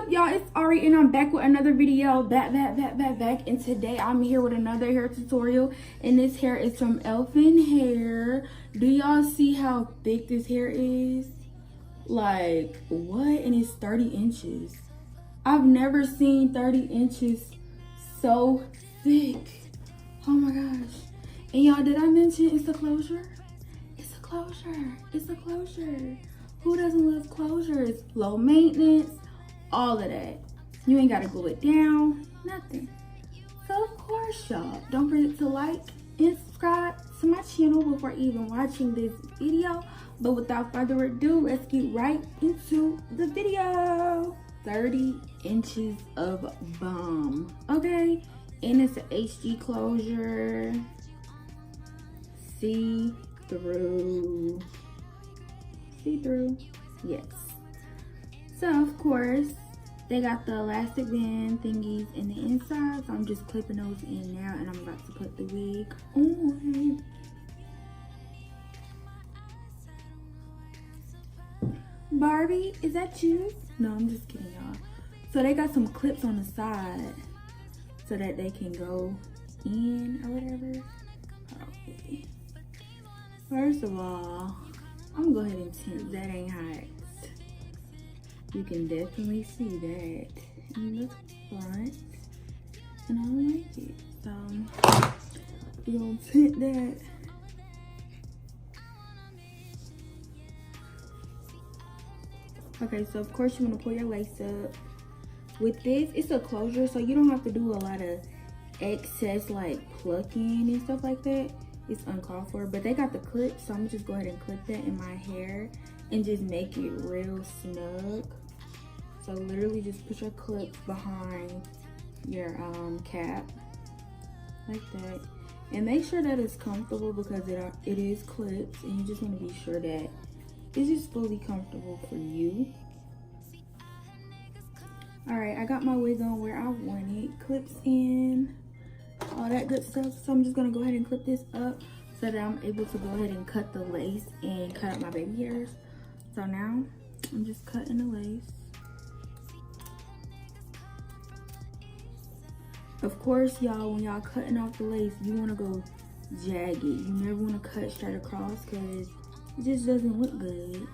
up, y'all? It's Ari and I'm back with another video. Back. And today I'm here with another hair tutorial. And this hair is from Elfin hair. Do y'all see how thick this hair is? Like, what? And it's 30 inches. I've never seen 30 inches so thick. Oh my gosh. And y'all, did I mention it's a closure? It's a closure. It's a closure. Who doesn't love closures? Low maintenance, all of that. You ain't gotta glue it down, nothing. So of course, y'all, don't forget to like and subscribe to my channel before even watching this video. But without further ado, let's get right into the video. 30 inches of bomb, okay? And it's an HG closure. See-through. See-through, yes. So of course they got the elastic band thingies in the inside, so I'm just clipping those in now, and I'm about to put the wig on. Barbie, is that you? No, I'm just kidding, y'all. So they got some clips on the side so that they can go in or whatever. Okay. First of all, I'm gonna go ahead and tint that ain't hot. You can definitely see that in the front, and I don't like it. So we're gonna tint that. Okay, so of course you wanna pull your lace up. With this, it's a closure, so you don't have to do a lot of excess like plucking and stuff like that. It's uncalled for, but they got the clips, so I'm gonna just go ahead and clip that in my hair and just make it real snug. So literally just put your clips behind your cap like that, and make sure that it's comfortable because it is clips, and you just want to be sure that it's just fully comfortable for you. All right, I got my wig on where I want it, clips in, all that good stuff. So I'm just gonna go ahead and clip this up so that I'm able to go ahead and cut the lace and cut up my baby hairs. So now I'm just cutting the lace. Of course, y'all, when y'all cutting off the lace, you want to go jagged. You never want to cut straight across because it just doesn't look good.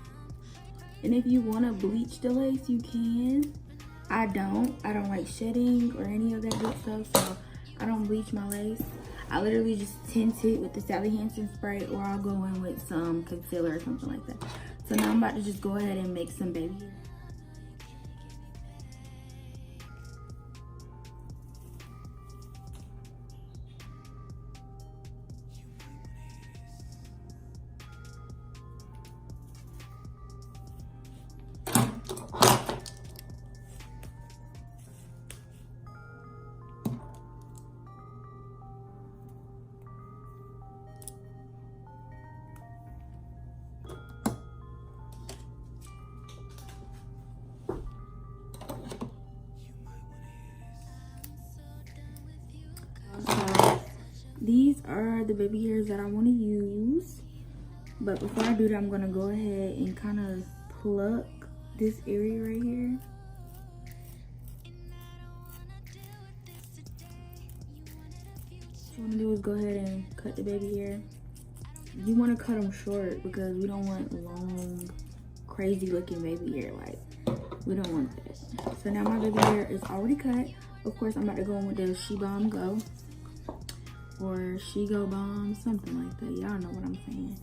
And if you want to bleach the lace, you can. I don't like shedding or any of that good stuff, so I don't bleach my lace. I literally just tint it with the Sally Hansen spray, or I'll go in with some concealer or something like that. So now I'm about to just go ahead and make some baby hair. So these are the baby hairs that I want to use, but before I do that, I'm going to go ahead and kind of pluck this area right here. What you want to do is go ahead and cut the baby hair. You want to cut them short because we don't want long, crazy looking baby hair. Like, we don't want that. So now my baby hair is already cut. Of course, I'm about to go in with the She Bomb Go or She Go Bomb, something like that. Y'all know what I'm saying.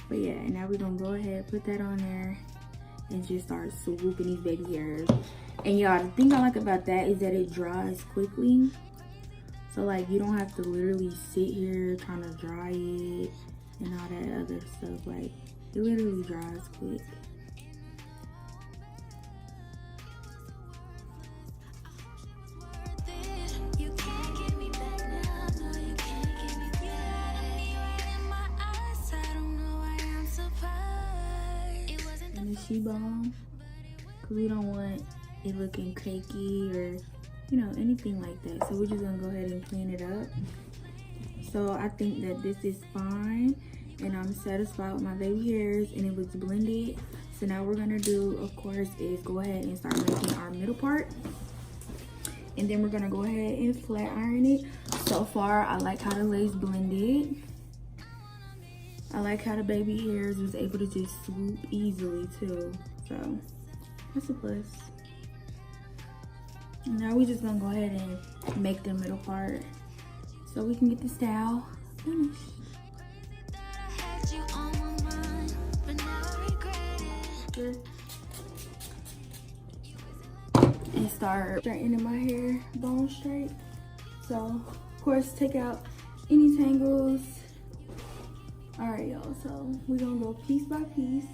But yeah, and now we're gonna go ahead, put that on there, and just start swooping these baby hairs. And y'all, the thing I like about that is that it dries quickly. So like, you don't have to literally sit here trying to dry it and all that other stuff. Like, it literally dries quick. She Bomb, because we don't want it looking cakey or, you know, anything like that. So we're just gonna go ahead and clean it up. So I think that this is fine, and I'm satisfied with my baby hairs, and it looks blended. So now we're gonna do, of course, is go ahead and start making our middle part. And then we're gonna go ahead and flat iron it. So far, I like how the lace blended. I like how the baby hairs was able to just swoop easily too. So that's a plus. Now we're just gonna go ahead and make the middle part so we can get the style finished. And start straightening my hair bone straight. So of course take out any tangles. All right, y'all, so we're gonna go piece by piece.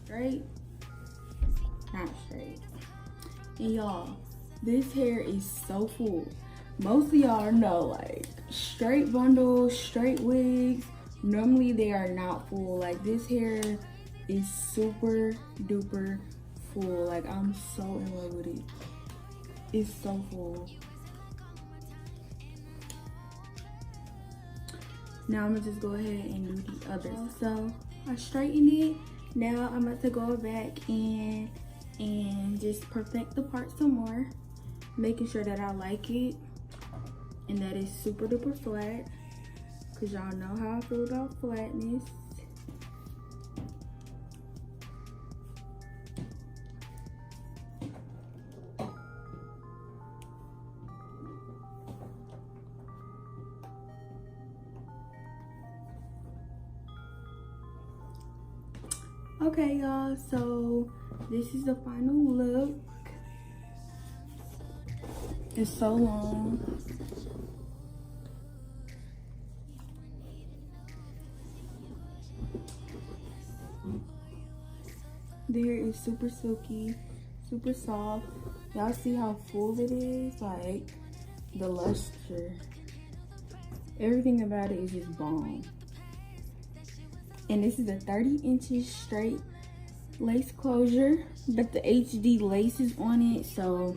Straight, not straight. And y'all, this hair is so full. Most of y'all know, like, straight bundles, straight wigs, normally they are not full. Like, this hair is super duper full. Like, I'm so in love with it. It's so full. Now I'm gonna just go ahead and do the other. So I straightened it. Now I'm about to go back in and just perfect the part some more, making sure that I like it and that it's super duper flat, because y'all know how I feel about flatness. Okay, y'all, so this is the final look. It's so long. The hair is super silky, super soft. Y'all see how full it is? Like, the luster. Everything about it is just bomb. And this is a 30 inches straight lace closure, but the HD lace is on it, so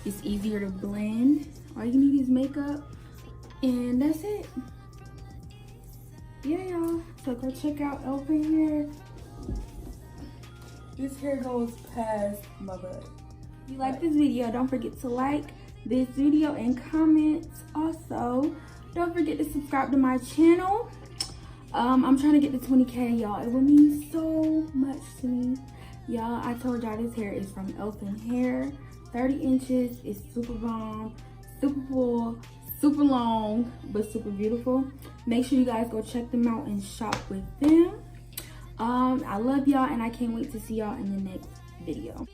it's easier to blend. All you need is makeup, and that's it. Yeah, y'all. So go check out Elfin hair. This hair goes past my butt. If you like this video, don't forget to like this video and comment. Also, don't forget to subscribe to my channel. I'm trying to get to 20K, y'all. It would mean so much to me. Y'all, I told y'all this hair is from Elfin hair. 30 inches. It's super bomb, super full, super long, but super beautiful. Make sure you guys go check them out and shop with them. I love y'all, and I can't wait to see y'all in the next video.